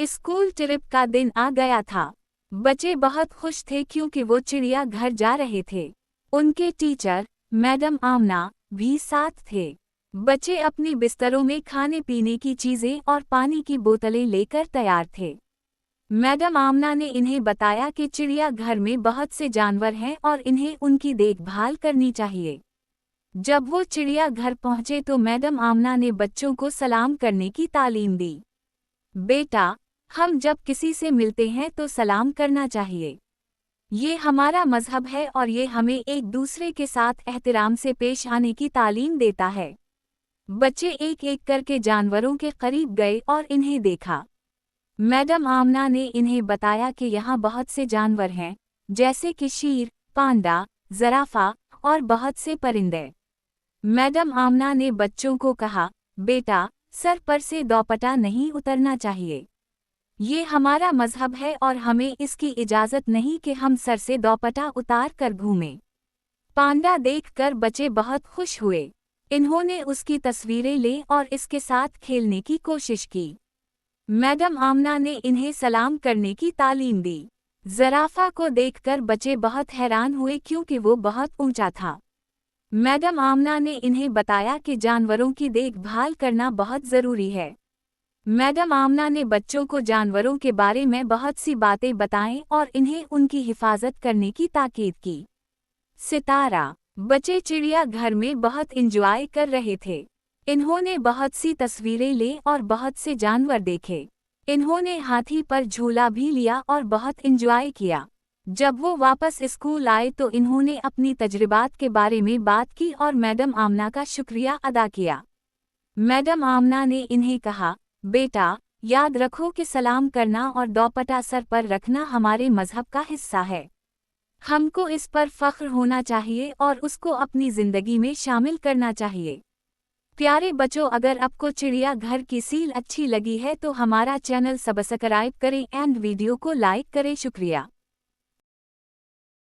School trip का दिन आ गया था। बच्चे बहुत खुश थे क्योंकि वो चिड़ियाघर जा रहे थे। उनके टीचर, मैडम आमना, भी साथ थे। बच्चे अपने बिस्तरों में खाने पीने की चीजें और पानी की बोतलें लेकर तैयार थे। मैडम आमना ने इन्हें बताया कि चिड़ियाघर में बहुत से जानवर हैं और इन्हें उनकी देखभाल करनी चाहिए। जब वो चिड़ियाघर पहुंचे तो मैडम आमना ने बच्चों को सलाम करने की तालीम दी। बेटा, हम जब किसी से मिलते हैं तो सलाम करना चाहिए। ये हमारा मजहब है और ये हमें एक दूसरे के साथ एहतराम से पेश आने की तालीम देता है। बच्चे एक एक करके जानवरों के करीब गए और इन्हें देखा। मैडम आमना ने इन्हें बताया कि यहाँ बहुत से जानवर हैं, जैसे कि शेर, पांडा, ज़राफ़ा और बहुत से परिंदे। मैडम आमना ने बच्चों को कहा, बेटा, सर पर से दोपट्टा नहीं उतरना चाहिए। ये हमारा मजहब है और हमें इसकी इजाज़त नहीं कि हम सर से दोपट्टा उतार कर घूमें। पांडा देखकर बच्चे बहुत खुश हुए। इन्होंने उसकी तस्वीरें ली और इसके साथ खेलने की कोशिश की। मैडम आमना ने इन्हें सलाम करने की तालीम दी। ज़राफ़ा को देखकर बच्चे बहुत हैरान हुए क्योंकि वो बहुत ऊंचा था। मैडम आमना ने इन्हें बताया कि जानवरों की देखभाल करना बहुत ज़रूरी है। मैडम आमना ने बच्चों को जानवरों के बारे में बहुत सी बातें बताईं और इन्हें उनकी हिफाजत करने की ताकीद की। सितारा, बच्चे चिड़ियाघर में बहुत एंजॉय कर रहे थे। इन्होंने बहुत सी तस्वीरें ली और बहुत से जानवर देखे। इन्होंने हाथी पर झूला भी लिया और बहुत एंजॉय किया। जब वो वापस स्कूल आए तो इन्होंने अपनी तजुर्बात के बारे में बात की और मैडम आमना का शुक्रिया अदा किया। मैडम आमना ने इन्हें कहा, बेटा, याद रखो कि सलाम करना और दोपट्टा सर पर रखना हमारे मजहब का हिस्सा है। हमको इस पर फख्र होना चाहिए और उसको अपनी ज़िंदगी में शामिल करना चाहिए। प्यारे बच्चों, अगर आपको चिड़ियाघर की सील अच्छी लगी है तो हमारा चैनल सब्सक्राइब करें एंड वीडियो को लाइक करें। शुक्रिया।